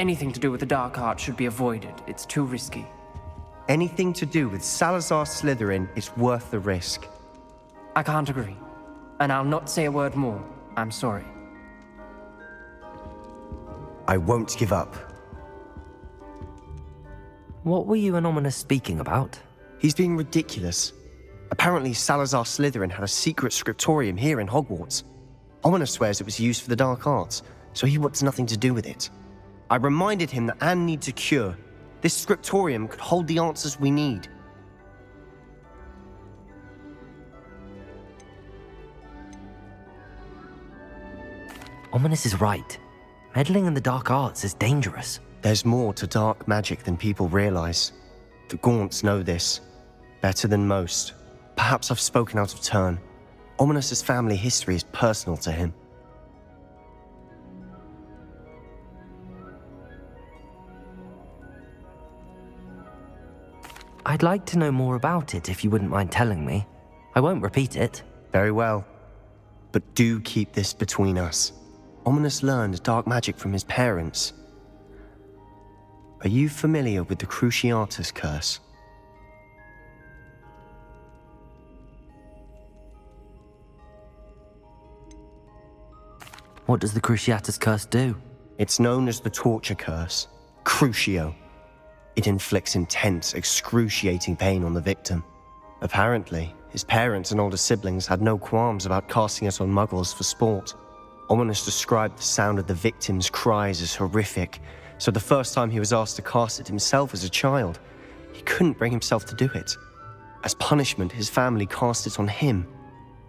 Anything to do with the dark art should be avoided. It's too risky. Anything to do with Salazar Slytherin is worth the risk. I can't agree. And I'll not say a word more. I'm sorry. I won't give up. What were you and Ominous speaking about? He's being ridiculous. Apparently Salazar Slytherin had a secret scriptorium here in Hogwarts. Ominous swears it was used for the dark arts, so he wants nothing to do with it. I reminded him that Anne needs a cure. This scriptorium could hold the answers we need. Ominous is right. Meddling in the dark arts is dangerous. There's more to dark magic than people realize. The Gaunts know this. Better than most. Perhaps I've spoken out of turn. Ominous's family history is personal to him. I'd like to know more about it if you wouldn't mind telling me. I won't repeat it. Very well. But do keep this between us. Ominous learned dark magic from his parents. Are you familiar with the Cruciatus curse? What does the Cruciatus curse do? It's known as the torture curse, Crucio. It inflicts intense, excruciating pain on the victim. Apparently, his parents and older siblings had no qualms about casting it on muggles for sport. Ominous described the sound of the victim's cries as horrific, so the first time he was asked to cast it himself as a child, he couldn't bring himself to do it. As punishment, his family cast it on him.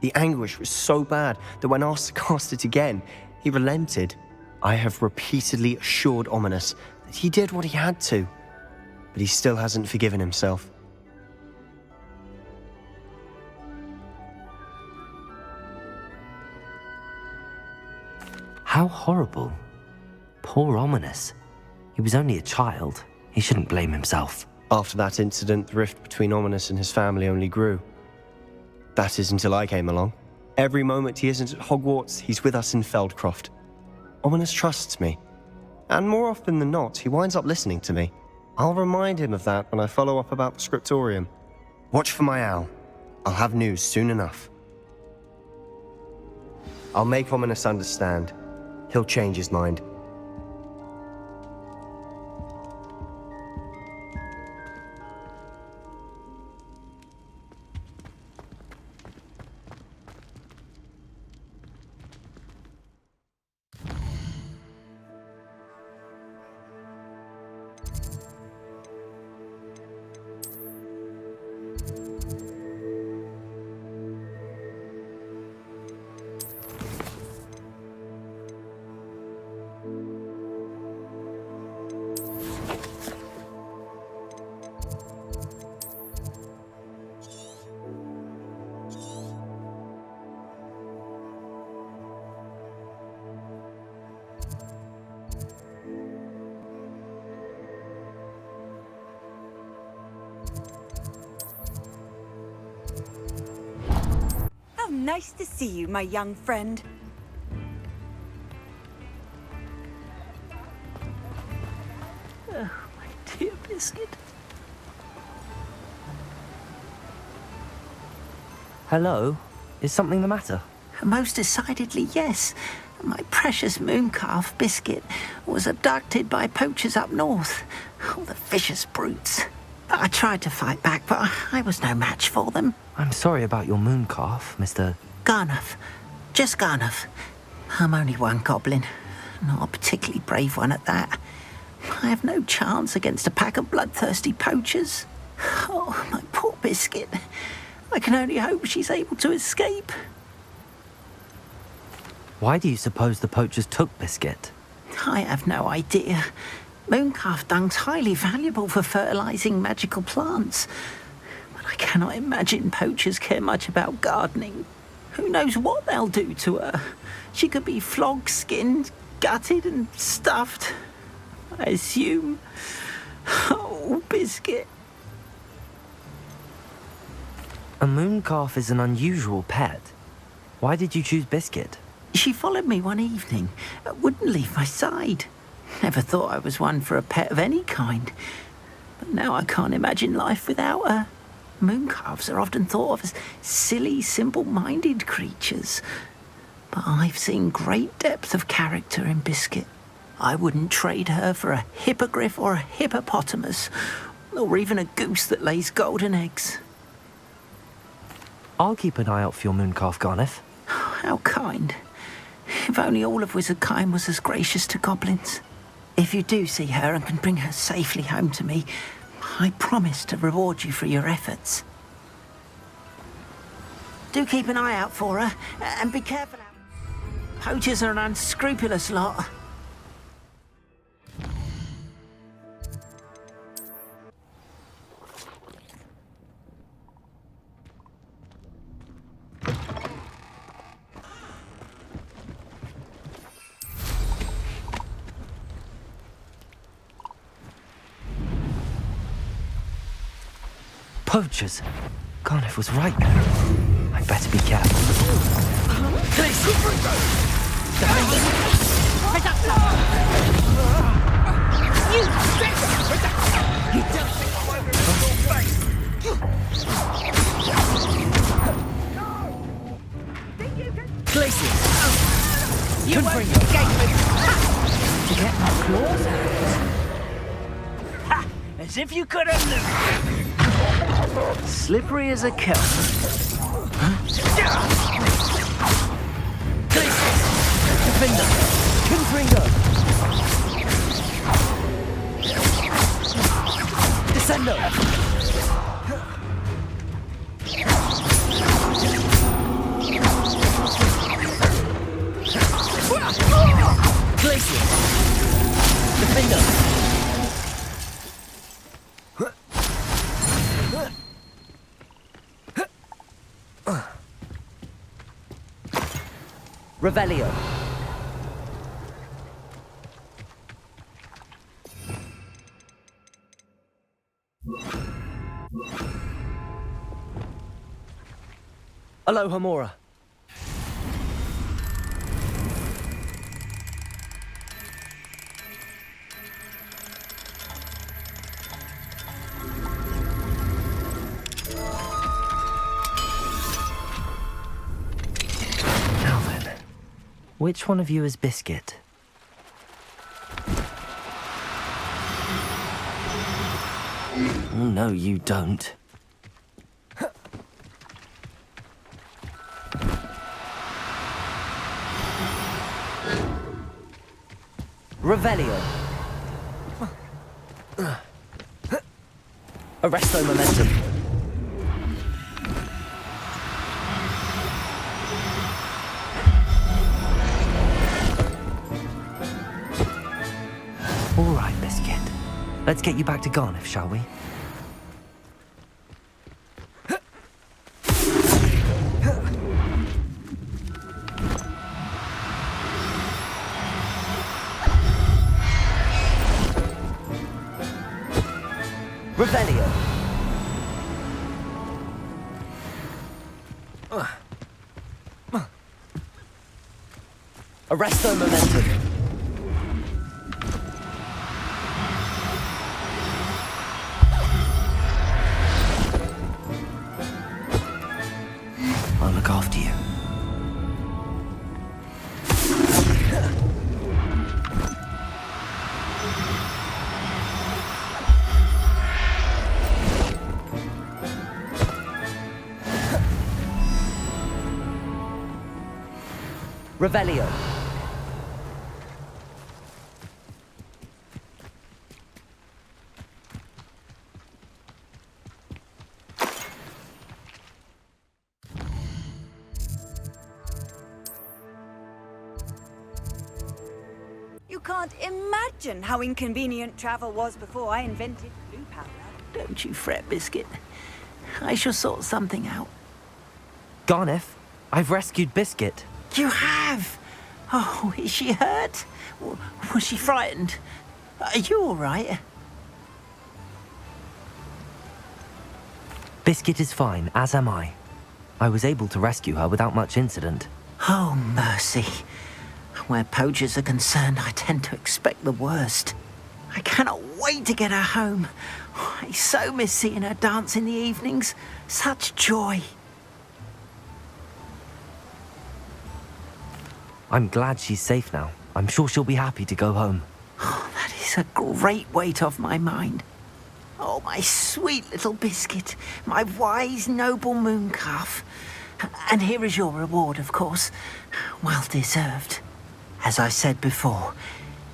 The anguish was so bad that when asked to cast it again, he relented. I have repeatedly assured Ominous that he did what he had to, but he still hasn't forgiven himself. How horrible. Poor Ominous. He was only a child. He shouldn't blame himself. After that incident, the rift between Ominous and his family only grew. That is until I came along. Every moment he isn't at Hogwarts, he's with us in Feldcroft. Ominous trusts me. And more often than not, he winds up listening to me. I'll remind him of that when I follow up about the scriptorium. Watch for my owl. I'll have news soon enough. I'll make Ominous understand. He'll change his mind. Nice to see you, my young friend. Oh, my dear Biscuit. Hello? Is something the matter? Most decidedly, yes. My precious mooncalf, Biscuit, was abducted by poachers up north. Oh, the vicious brutes. I tried to fight back, but I was no match for them. I'm sorry about your mooncalf, Mr. Garnuff. Just Garnuff. I'm only one goblin. Not a particularly brave one at that. I have no chance against a pack of bloodthirsty poachers. Oh, my poor Biscuit. I can only hope she's able to escape. Why do you suppose the poachers took Biscuit? I have no idea. Mooncalf dung's highly valuable for fertilizing magical plants. But I cannot imagine poachers care much about gardening. Who knows what they'll do to her? She could be flogged, skinned, gutted and stuffed. I assume. Oh, Biscuit. A mooncalf is an unusual pet. Why did you choose Biscuit? She followed me one evening, wouldn't leave my side. Never thought I was one for a pet of any kind. But now I can't imagine life without her. Mooncalves are often thought of as silly, simple-minded creatures. But I've seen great depth of character in Biscuit. I wouldn't trade her for a hippogriff or a hippopotamus, or even a goose that lays golden eggs. I'll keep an eye out for your mooncalf, Garneth. How kind. If only all of Wizardkind was as gracious to goblins. If you do see her and can bring her safely home to me, I promise to reward you for your efforts. Do keep an eye out for her, and be careful out. Poachers are an unscrupulous lot. Poachers! Garneth was right. I'd better be careful. Places! You won't escape me! To get my claws out. Ha! As if you could have. Slippery as a kelp. Defender! Confringo! Descendo! Glacier! Defender! Revelio. Aloha Mora. Which one of you is Biscuit? Oh, no, you don't. Revelio. Arresto momentum. All right, Biscuit. Let's get you back to Garneth, shall we? Revelio. Arresto momentum. I'll look after you. Revelio. You can't imagine how inconvenient travel was before I invented blue powder. Don't you fret, Biscuit. I shall sort something out. Garneth, I've rescued Biscuit. You have? Oh, is she hurt? Was she frightened? Are you all right? Biscuit is fine, as am I. I was able to rescue her without much incident. Oh, mercy. Where poachers are concerned, I tend to expect the worst. I cannot wait to get her home. I so miss seeing her dance in the evenings. Such joy. I'm glad she's safe now. I'm sure she'll be happy to go home. Oh, that is a great weight off my mind. Oh, my sweet little biscuit, my wise, noble mooncalf. And here is your reward, of course. Well deserved. As I said before,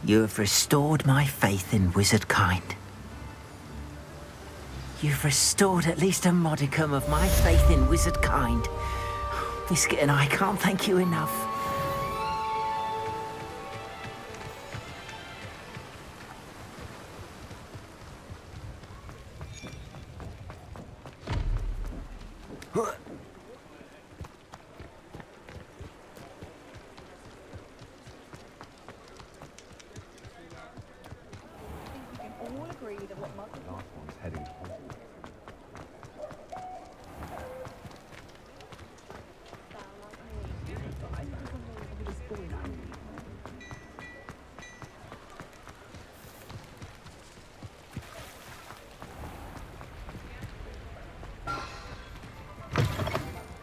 you have restored my faith in wizard kind. You've restored at least a modicum of my faith in wizard kind. Biscuit and I can't thank you enough.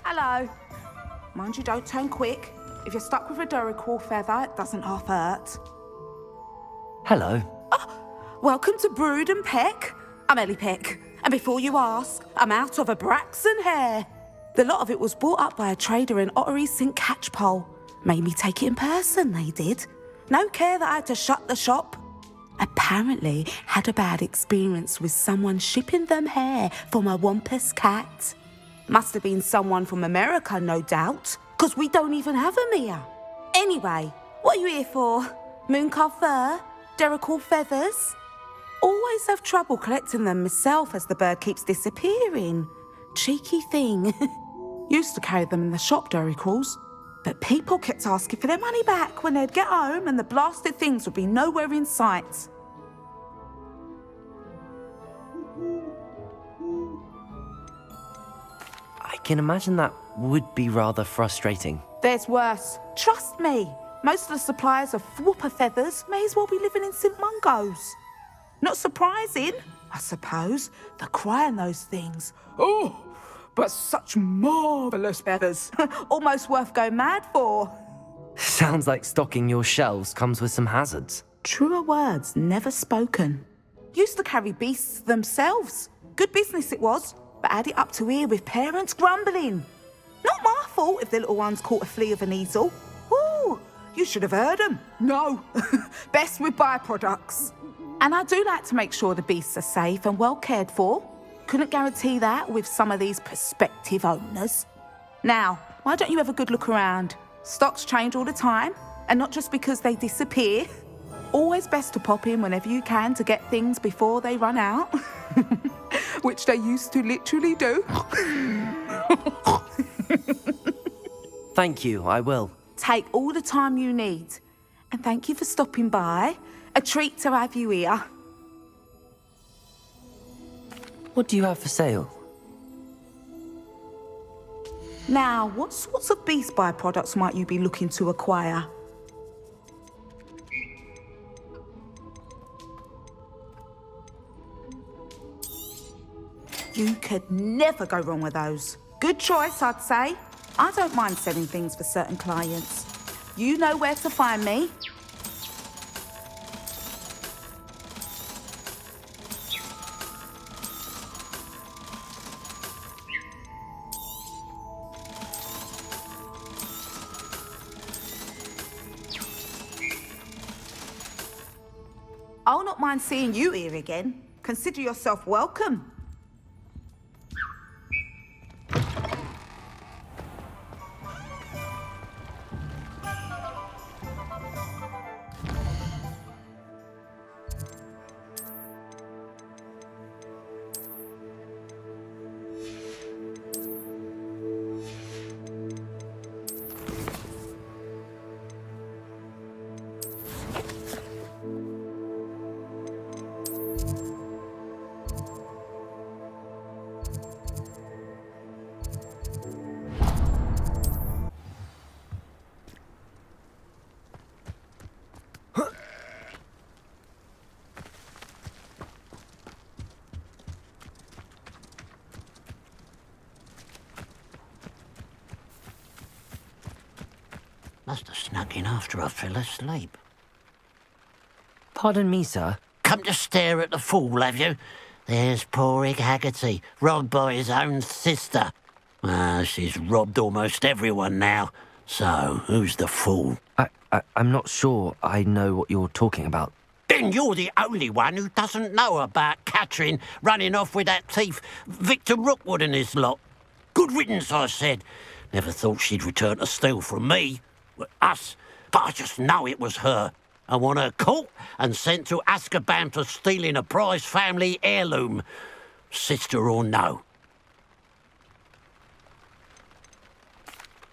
Hello. Mind you, don't turn quick. If you're stuck with a Duracell feather, it doesn't half hurt. Hello. Welcome to Brood and Peck. I'm Ellie Peck. And before you ask, I'm out of a Braxton hair. The lot of it was bought up by a trader in Ottery St. Catchpole. Made me take it in person, they did. No care that I had to shut the shop. Apparently had a bad experience with someone shipping them hair for my Wampus cat. Must have been someone from America, no doubt, because we don't even have them here. Anyway, what are you here for? Mooncalf fur? Duracell feathers? Always have trouble collecting them myself as the bird keeps disappearing. Cheeky thing. Used to carry them in the shop, Duracalls, but people kept asking for their money back when they'd get home and the blasted things would be nowhere in sight. I can imagine that would be rather frustrating. There's worse. Trust me. Most of the suppliers of whooper feathers may as well be living in St. Mungo's. Not surprising, I suppose, the cry in those things. Oh, but such marvellous feathers. Almost worth going mad for. Sounds like stocking your shelves comes with some hazards. Truer words never spoken. Used to carry beasts themselves. Good business it was, but had it up to here with parents grumbling. Not my fault if the little ones caught a flea of an easel. Ooh, you should have heard them. No, best with byproducts. And I do like to make sure the beasts are safe and well cared for. Couldn't guarantee that with some of these prospective owners. Now, why don't you have a good look around? Stocks change all the time, and not just because they disappear. Always best to pop in whenever you can to get things before they run out. Which they used to literally do. Thank you, I will. Take all the time you need. And thank you for stopping by. A treat to have you here. What do you have for sale? Now, what sorts of beast byproducts might you be looking to acquire? You could never go wrong with those. Good choice, I'd say. I don't mind selling things for certain clients. You know where to find me. I'll not mind seeing you here again. Consider yourself welcome. Must have snuck in after I fell asleep. Pardon me, sir. Come to stare at the fool, have you? There's poor Ig Haggerty, robbed by his own sister. She's robbed almost everyone now. So, who's the fool? I'm not sure I know what you're talking about. Then you're the only one who doesn't know about Catherine running off with that thief, Victor Rookwood and his lot. Good riddance, I said. Never thought she'd return to steal from me, us, but I just know it was her. I want her caught and sent to Azkaban for stealing a prize family heirloom, sister or no.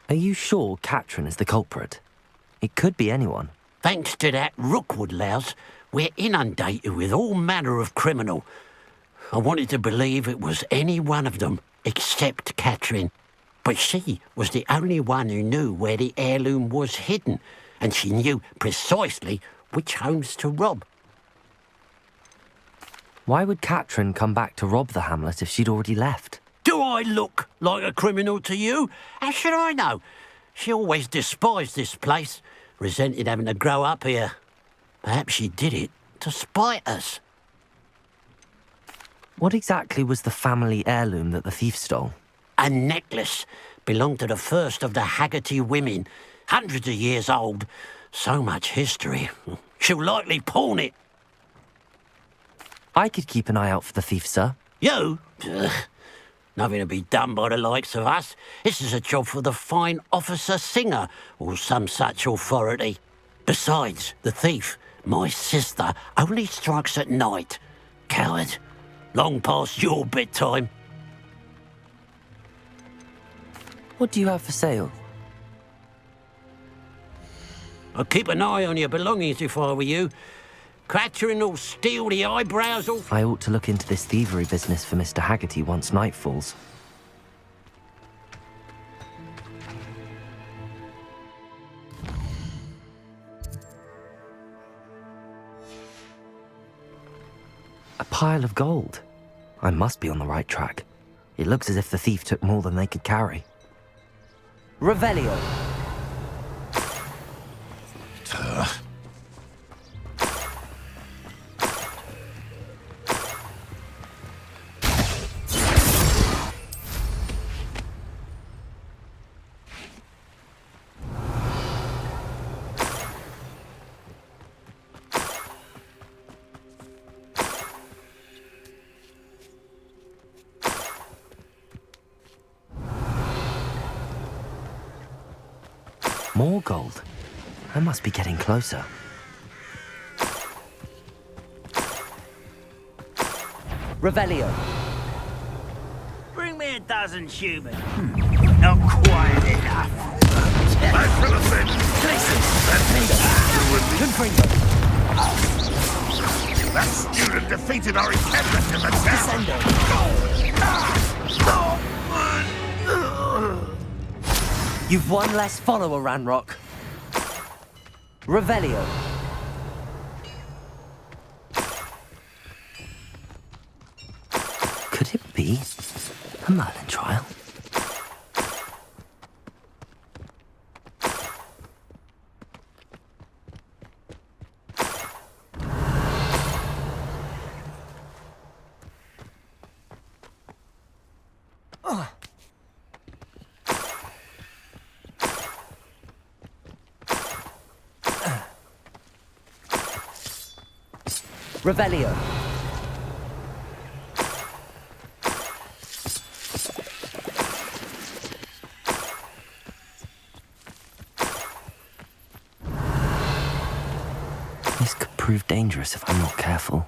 Are you sure Catherine is the culprit? It could be anyone. Thanks to that Rookwood louse, we're inundated with all manner of criminal. I wanted to believe it was any one of them, except Catherine. But she was the only one who knew where the heirloom was hidden, and she knew precisely which homes to rob. Why would Catherine come back to rob the hamlet if she'd already left? Do I look like a criminal to you? How should I know? She always despised this place, resented having to grow up here. Perhaps she did it to spite us. What exactly was the family heirloom that the thief stole? A necklace belonged to the first of the Haggerty women, hundreds of years old. So much history. She'll likely pawn it. I could keep an eye out for the thief, sir. You? Ugh. Nothing to be done by the likes of us. This is a job for the fine officer Singer, or some such authority. Besides, the thief, my sister, only strikes at night. Coward. Long past your bedtime. What do you have for sale? I'd keep an eye on your belongings if I were you. Catherine will steal the eyebrows off. I ought to look into this thievery business for Mr. Haggerty once night falls. A pile of gold. I must be on the right track. It looks as if the thief took more than they could carry. Revelio! More gold. I must be getting closer. Revelio. Bring me a dozen human. Not quite enough. That student defeated our encampment in the town! You've one less follower, Ranrock. Revelio. Could it be a Merlin trial? Revelio. This could prove dangerous if I'm not careful.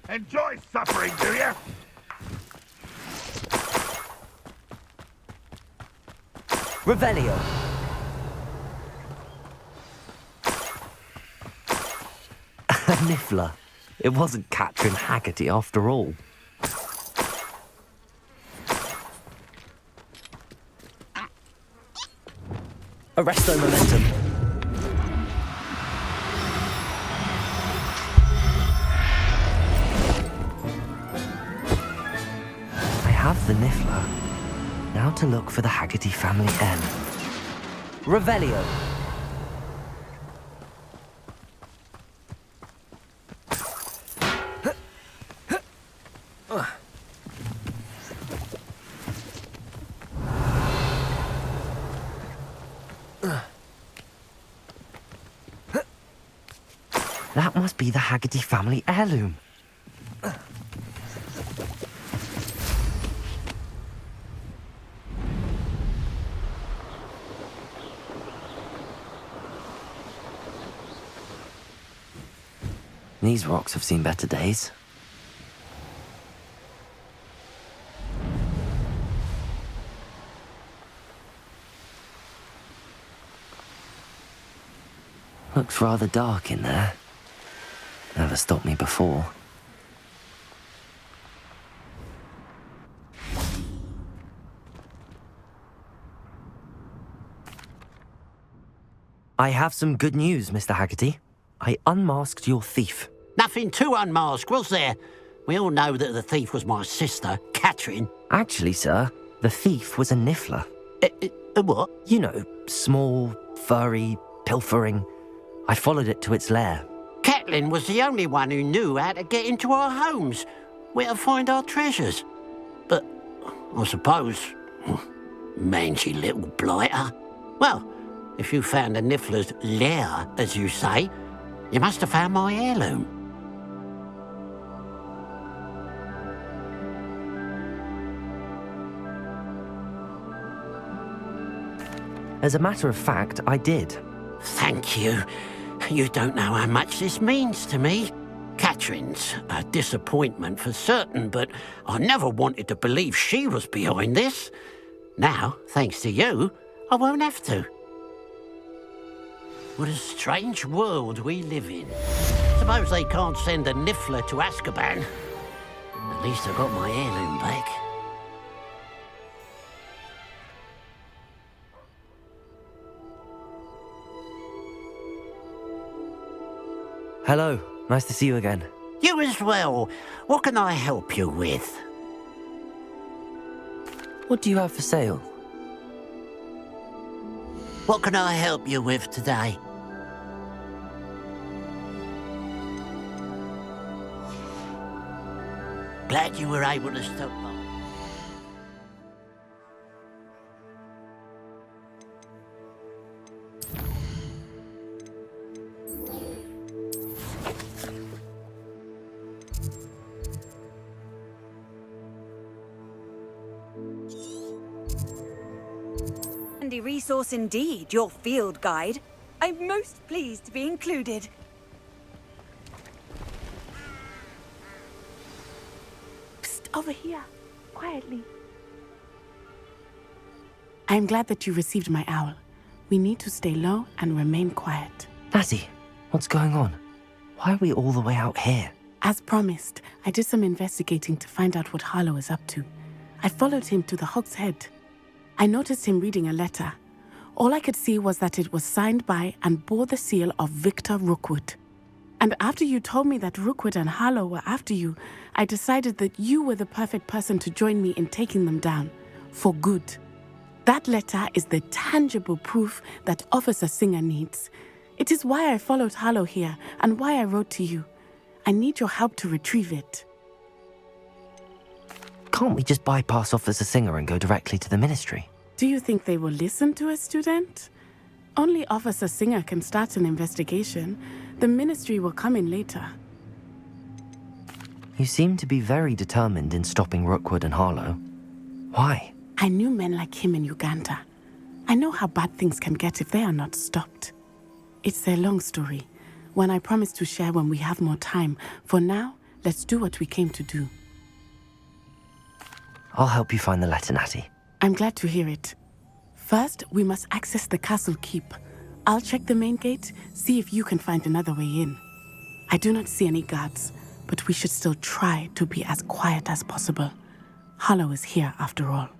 Enjoy suffering, do you? Revelio. A niffler. It wasn't Catherine Haggerty after all. Arresto momentum. I have the Niffler. Now to look for the Haggerty family heirloom. Revelio. That must be the Haggerty family heirloom. These rocks have seen better days. Looks rather dark in there. Never stopped me before. I have some good news, Mr. Haggerty. I unmasked your thief. Nothing to unmask, was there? We all know that the thief was my sister, Catherine. Actually, sir, the thief was a Niffler. A what? You know, small, furry, pilfering. I followed it to its lair. Catelyn was the only one who knew how to get into our homes, where to find our treasures. But I suppose, mangy little blighter. Well, if you found the Niffler's lair, as you say, you must have found my heirloom. As a matter of fact, I did. Thank you. You don't know how much this means to me. Catherine's a disappointment for certain, but I never wanted to believe she was behind this. Now, thanks to you, I won't have to. What a strange world we live in. Suppose they can't send a Niffler to Azkaban. At least I got my heirloom back. Hello, nice to see you again. You as well. What can I help you with? What do you have for sale? What can I help you with today? Glad you were able to stop by. Handy resource indeed, your field guide. I'm most pleased to be included. Psst, over here. Quietly. I am glad that you received my owl. We need to stay low and remain quiet. Natsi, what's going on? Why are we all the way out here? As promised, I did some investigating to find out what Harlow is up to. I followed him to the Hog's Head. I noticed him reading a letter. All I could see was that it was signed by and bore the seal of Victor Rookwood. And after you told me that Rookwood and Harlow were after you, I decided that you were the perfect person to join me in taking them down. For good. That letter is the tangible proof that Officer Singer needs. It is why I followed Harlow here and why I wrote to you. I need your help to retrieve it. Can't we just bypass Officer Singer and go directly to the Ministry? Do you think they will listen to a student? Only Officer Singer can start an investigation. The Ministry will come in later. You seem to be very determined in stopping Rookwood and Harlow. Why? I knew men like him in Uganda. I know how bad things can get if they are not stopped. It's a long story, one I promise to share when we have more time. For now, let's do what we came to do. I'll help you find the letter, Natty. I'm glad to hear it. First, we must access the castle keep. I'll check the main gate, see if you can find another way in. I do not see any guards, but we should still try to be as quiet as possible. Harlow is here after all.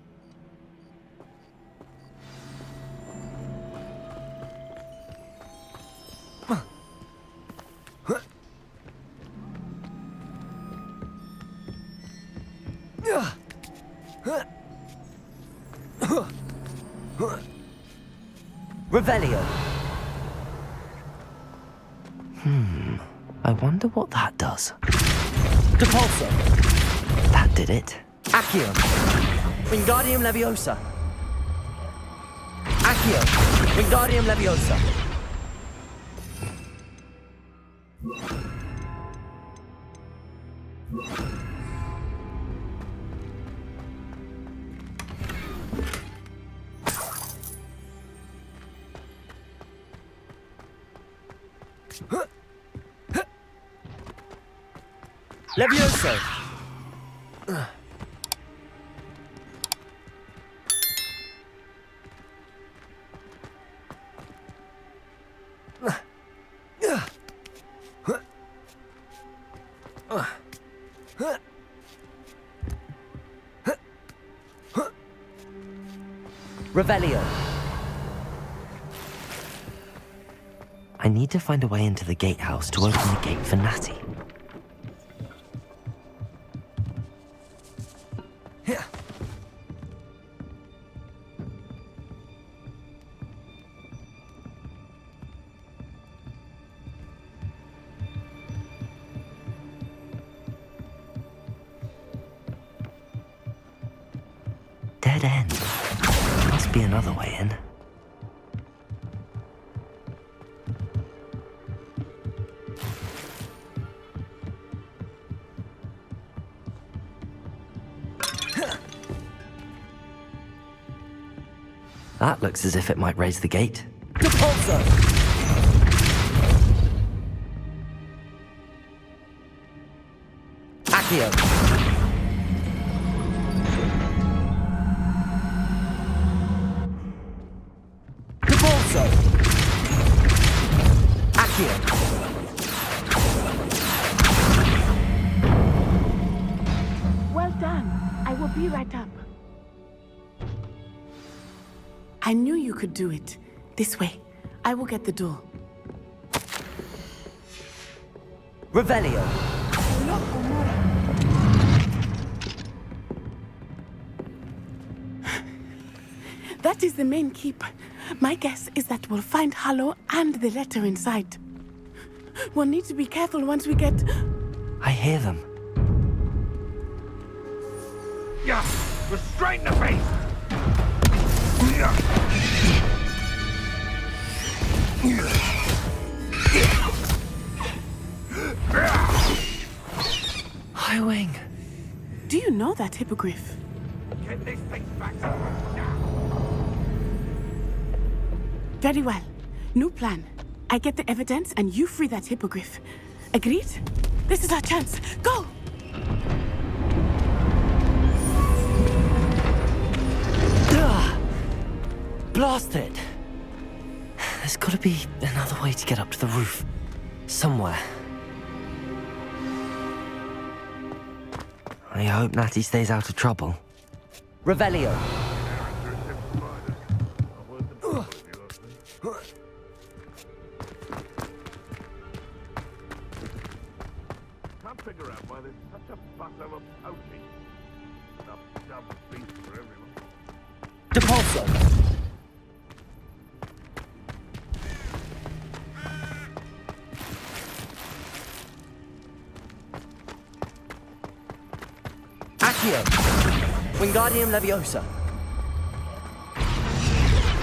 Revelio. I wonder what that does. Depulso. That did it. Accio. Wingardium Leviosa. Accio. Wingardium Leviosa. Levioso. Revelio. I need to find a way into the gatehouse to open the gate for Natsi. Dead end. Must be another way in. That looks as if it might raise the gate. Depulso. Accio. Depulso. Accio. Well done. I will be right up. I knew you could do it. This way. I will get the door. Revelio. That is the main keep. My guess is that we'll find Hallow and the letter inside. We'll need to be careful once we get... I hear them. Yeah, restrain the beast! Highwing. Do you know that hippogriff? Get this thing back now! Very well. New plan. I get the evidence and you free that hippogriff. Agreed? This is our chance. Go! Blast it! There's gotta be another way to get up to the roof. Somewhere. I hope Natty stays out of trouble. Revelio. Can't figure out why there's such a fuss over poaching. Enough dumb beast for everyone. Depulso. Accio. Wingardium Leviosa.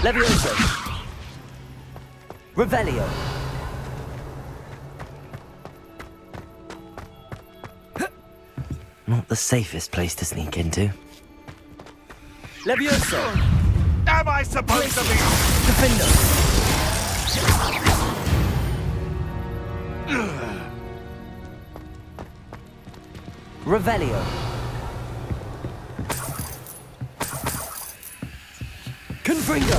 Levioso. Revelio. Not the safest place to sneak into. Levioso. Am I supposed to be? Defender. Revelio. Confringo.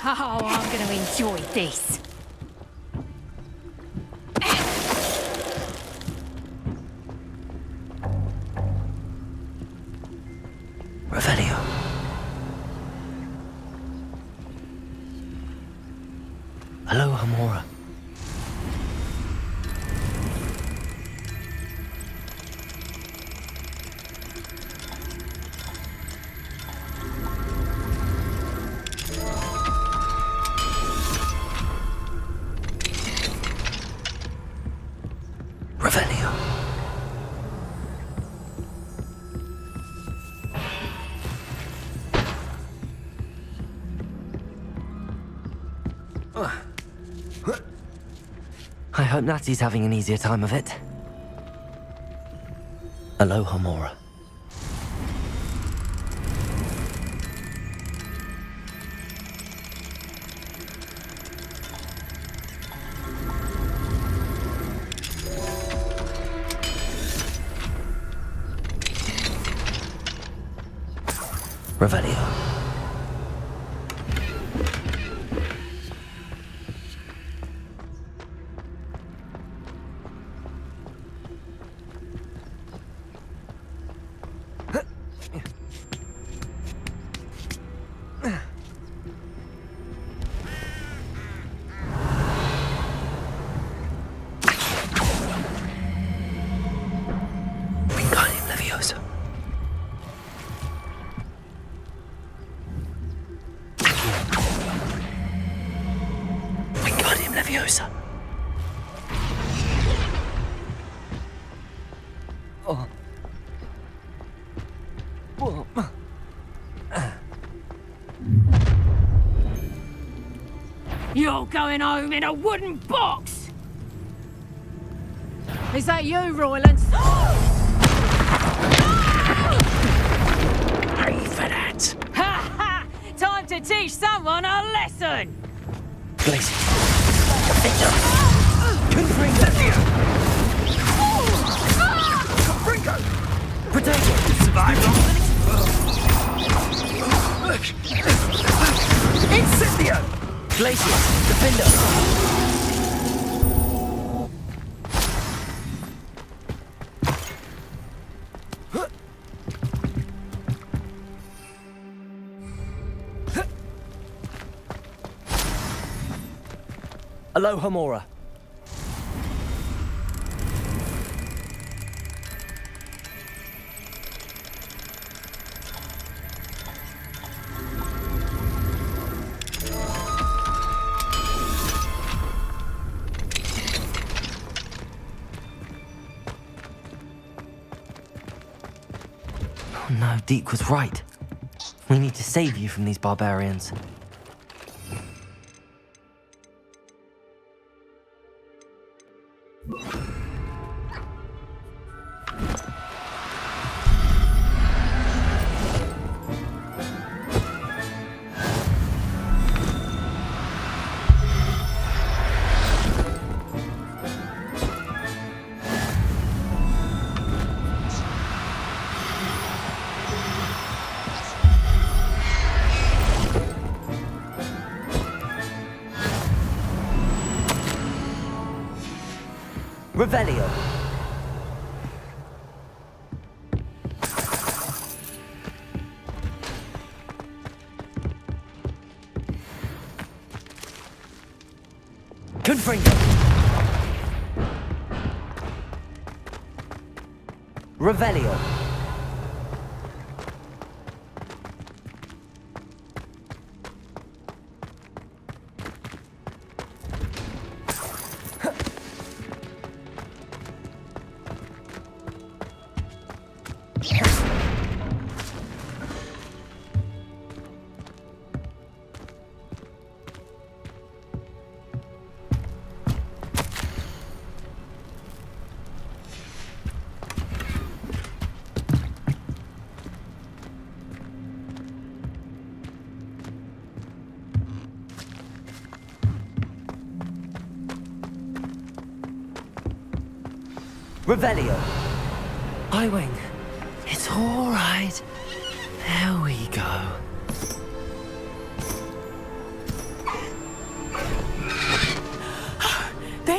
Oh, I'm going to enjoy this. Revelio. Aloha Mora. Revelio. I hope Natsi's having an easier time of it. Aloha Mora. Revelio. Wingardium Leviosa. Wingardium Leviosa. Oh. Whoa. You're going home in a wooden box! Is that you, Roylance? Pay for that. Ha ha! Time to teach someone a lesson! Glacier. Defender. Confring Levio. Brinko! Potato. Survive long. Incendio! Glacier. Defender. Aloha Mora. Oh no, Deek was right. We need to save you from these barbarians. Revelio. Confringo. Revelio. Revelio. Highwing. It's all right. There we go.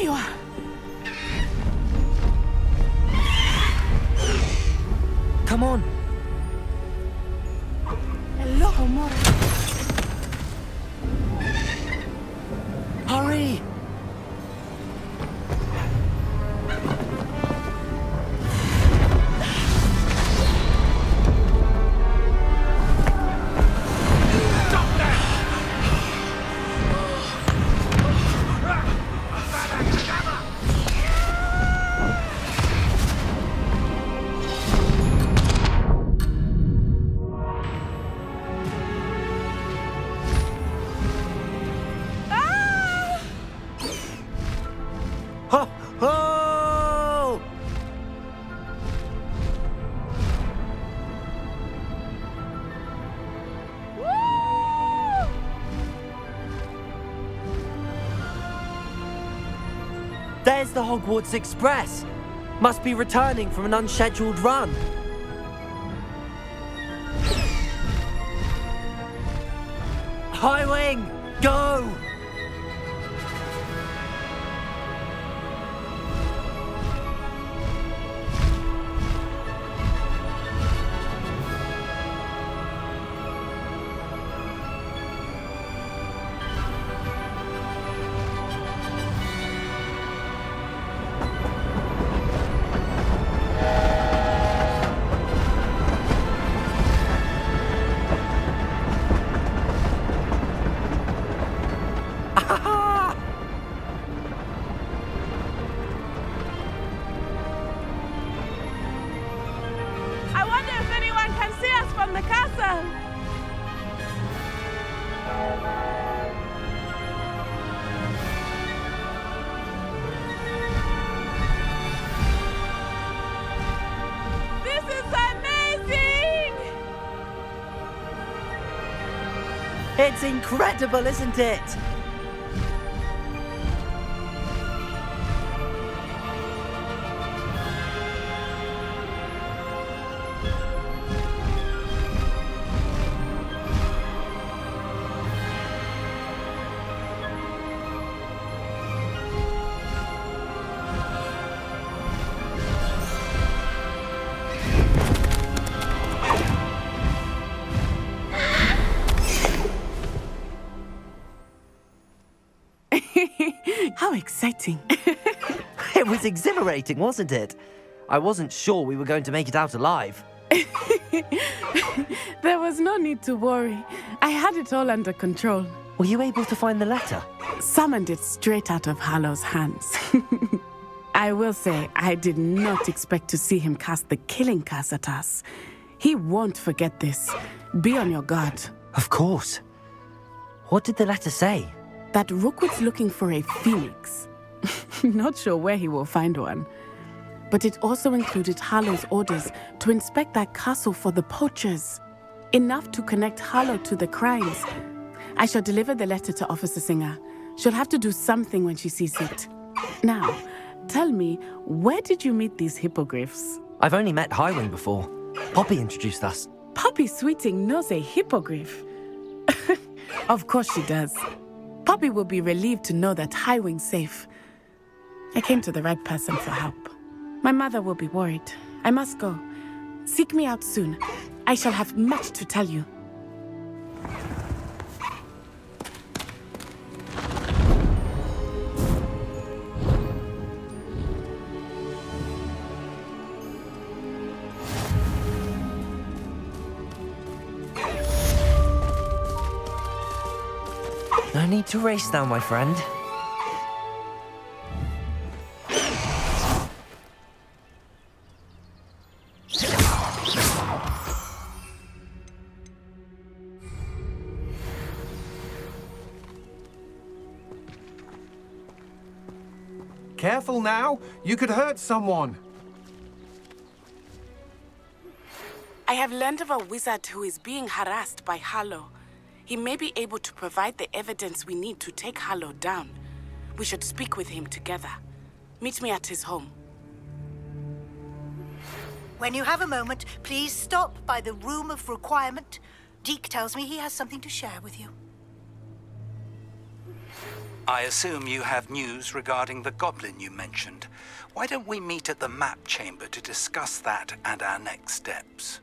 you are. Come on. Hello, amor. Hurry! Ho! Ho! There's the Hogwarts Express. Must be returning from an unscheduled run. Highwing, go! I wonder if anyone can see us from the castle. This is amazing! It's incredible, isn't it? How exciting. It was exhilarating, wasn't it? I wasn't sure we were going to make it out alive. There was no need to worry. I had it all under control. Were you able to find the letter? Summoned it straight out of Hallow's hands. I will say, I did not expect to see him cast the killing curse at us. He won't forget this. Be on your guard. Of course. What did the letter say? That Rookwood's looking for a phoenix. Not sure where he will find one. But it also included Hallow's orders to inspect that castle for the Poachers. Enough to connect Hallow to the crimes. I shall deliver the letter to Officer Singer. She'll have to do something when she sees it. Now, tell me, where did you meet these hippogriffs? I've only met Highwing before. Poppy introduced us. Poppy Sweeting knows a hippogriff. Of course she does. Poppy will be relieved to know that Highwing's safe. I came to the right person for help. My mother will be worried. I must go. Seek me out soon. I shall have much to tell you. No need to race now, my friend. Careful now, you could hurt someone. I have learned of a wizard who is being harassed by Hallow. He may be able to provide the evidence we need to take Hallow down. We should speak with him together. Meet me at his home. When you have a moment, please stop by the Room of Requirement. Deek tells me he has something to share with you. I assume you have news regarding the goblin you mentioned. Why don't we meet at the map chamber to discuss that and our next steps?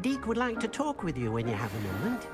Deek would like to talk with you when you have a moment.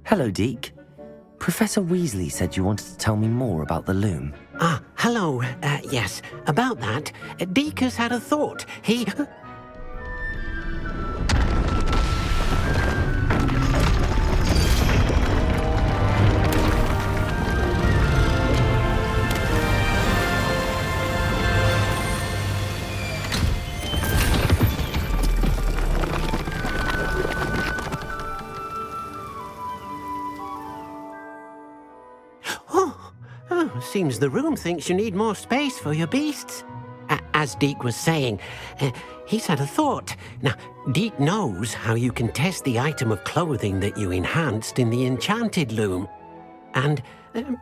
Hello, Deek. Professor Weasley said you wanted to tell me more about the loom. Ah, hello. Yes, about that. Deek has had a thought. He... Seems the room thinks you need more space for your beasts. As Deek was saying, he's had a thought. Now, Deek knows how you can test the item of clothing that you enhanced in the enchanted loom. And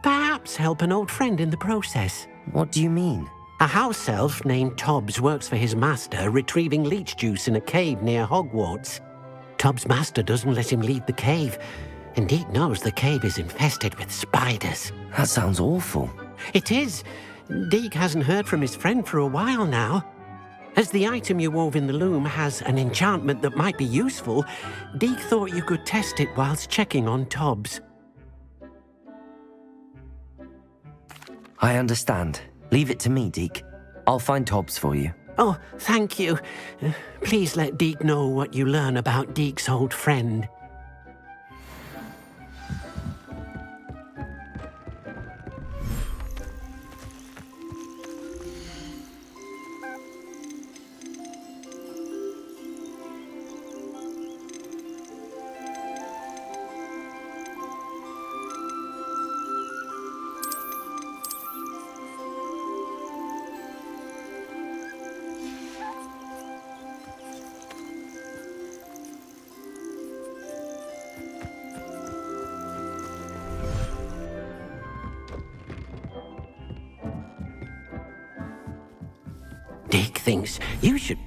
perhaps help an old friend in the process. What do you mean? A house elf named Tobbs works for his master, retrieving leech juice in a cave near Hogwarts. Tobbs' master doesn't let him leave the cave, and Deek knows the cave is infested with spiders. That sounds awful. It is. Deek hasn't heard from his friend for a while now. As the item you wove in the loom has an enchantment that might be useful, Deek thought you could test it whilst checking on Tobbs. I understand. Leave it to me, Deek. I'll find Tobbs for you. Oh, thank you. Please let Deek know what you learn about Deek's old friend. Deek thinks you should...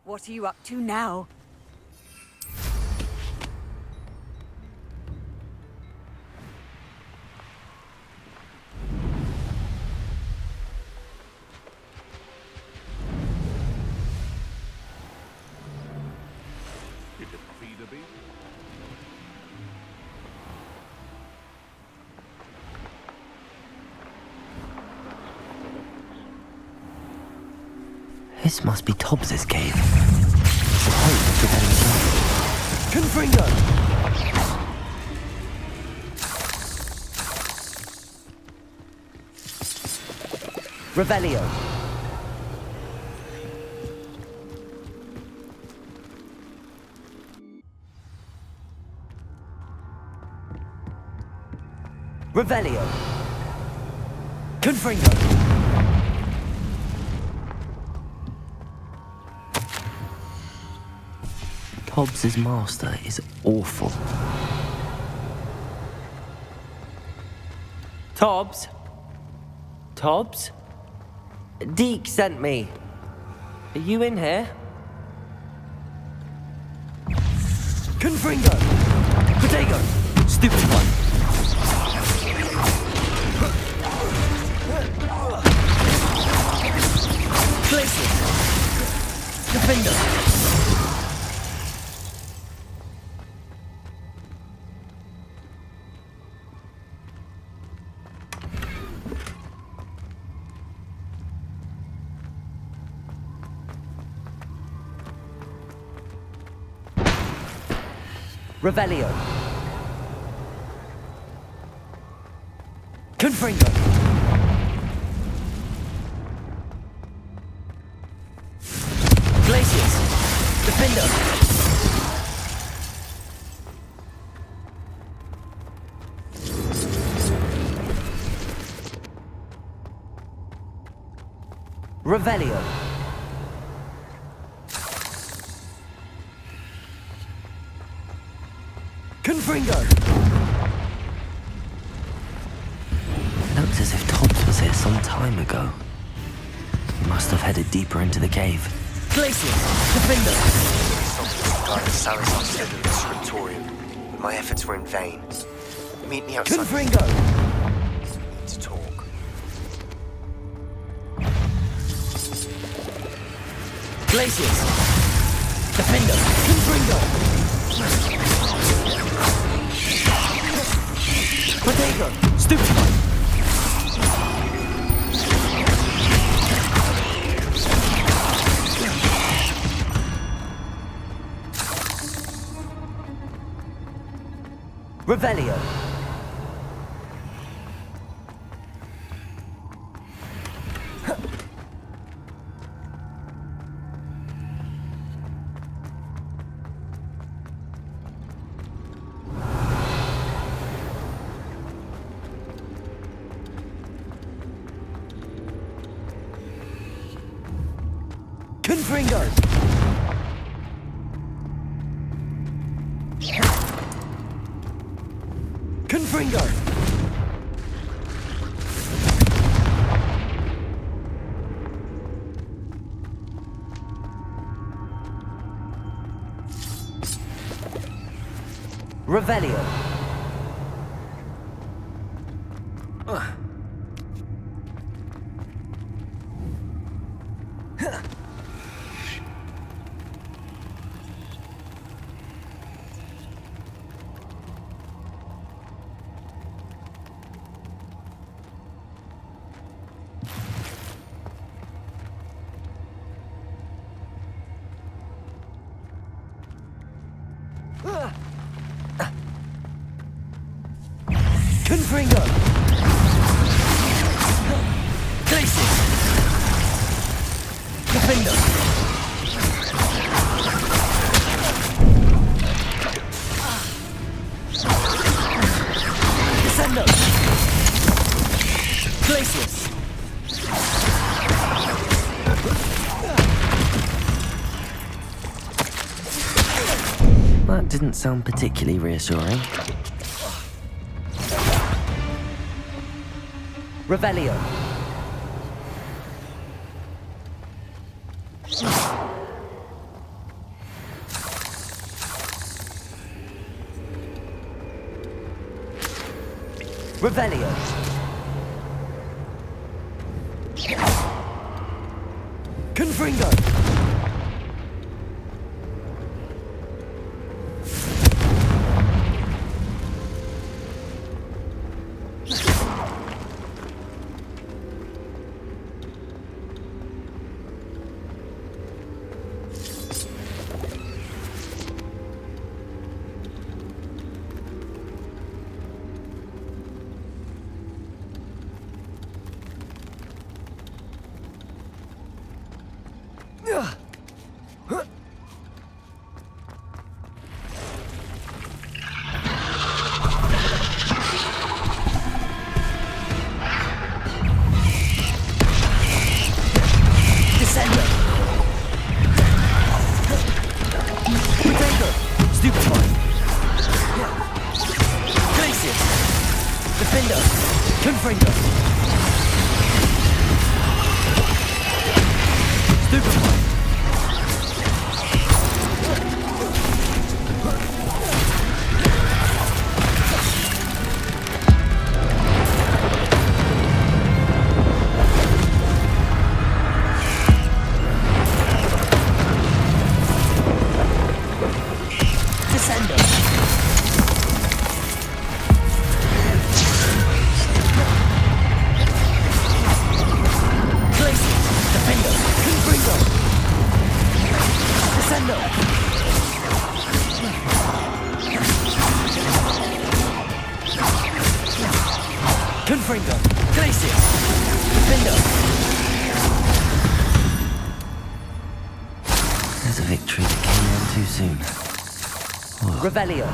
What are you up to now? You can feed a beast. This must be Tobbs's cave. There's a hope of getting inside. Confringo! Revelio. Revelio. Confringo. Tobbs's master is awful. Tobbs? Tobbs? Deek sent me. Are you in here? Confringo! Potato! Stupid one! Places! Defender! Revelio. Confringo. Glaciers. Defender. Revelio. Confringo! It looks as if Tobbs was here some time ago. He must have headed deeper into the cave. Glaciers! Defender! Guarded Salazar Citadel and Scriptorium, but my efforts were in vain. Meet me outside. Confringo! We need to talk. Glaciers! Defender! Confringo! Potato! Stupid one! Revelio. Confringo! Confringo! Revelio. Confringo! Glaciers! Defender! Descendo! Glaciers! That didn't sound particularly reassuring. Revelio. Revelio. Confringo. There's a victory that came on too soon. Revelio.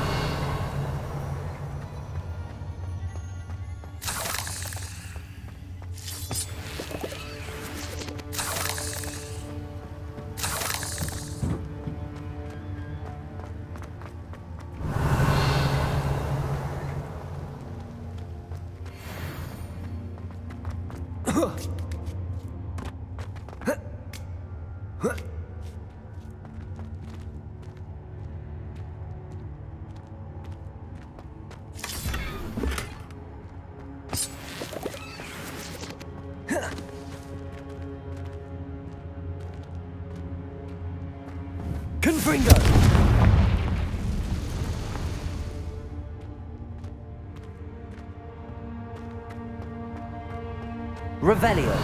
Confringo! Revelio.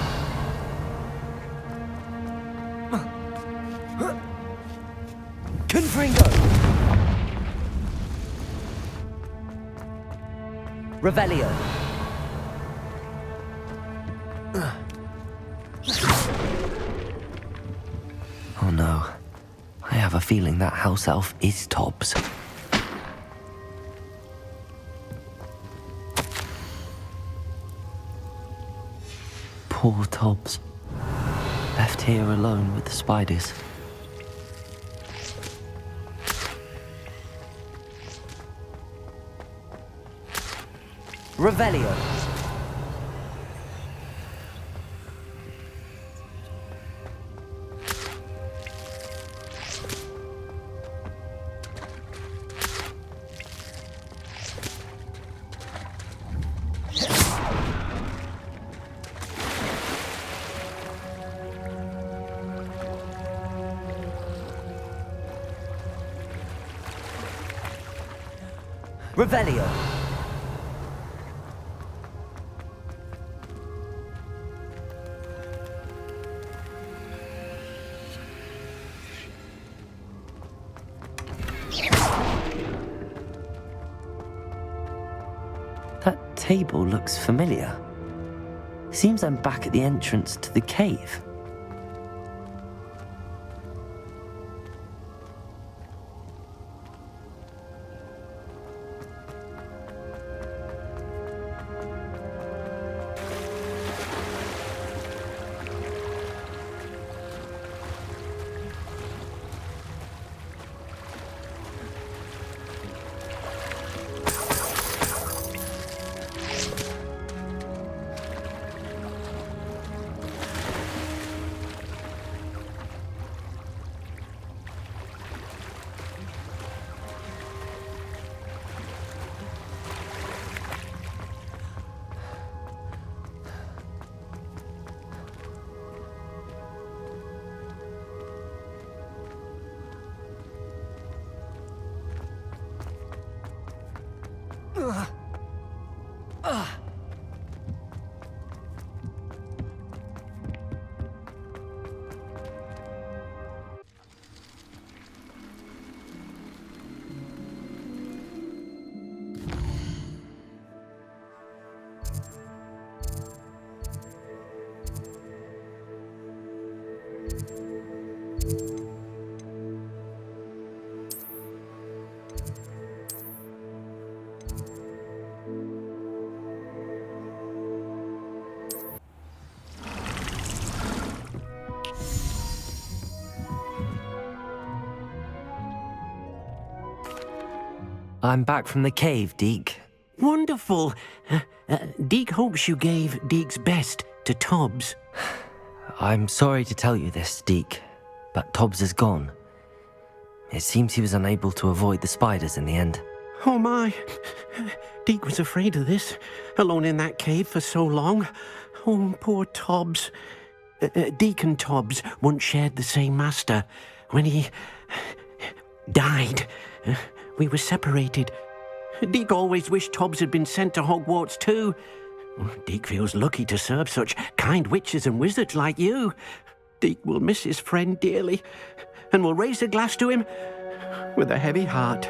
Confringo! Revelio. Oh no. I have a feeling that house elf is Tobbs. Poor Tobbs. Left here alone with the spiders. Revelio. Revelio. That table looks familiar. Seems I'm back at the entrance to the cave. I'm back from the cave, Deek. Wonderful. Deek hopes you gave Deek's best to Tobbs. I'm sorry to tell you this, Deek, but Tobbs is gone. It seems he was unable to avoid the spiders in the end. Oh my. Deek was afraid of this, alone in that cave for so long. Oh, poor Tobbs. Deek and Tobbs once shared the same master. When he died, we were separated. Deek always wished Tobbs had been sent to Hogwarts too. Deek feels lucky to serve such kind witches and wizards like you. Deek will miss his friend dearly, and will raise a glass to him with a heavy heart.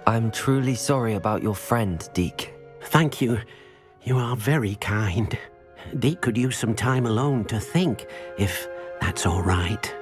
I'm truly sorry about your friend, Deek. Thank you. You are very kind. Deek could use some time alone to think, if that's all right.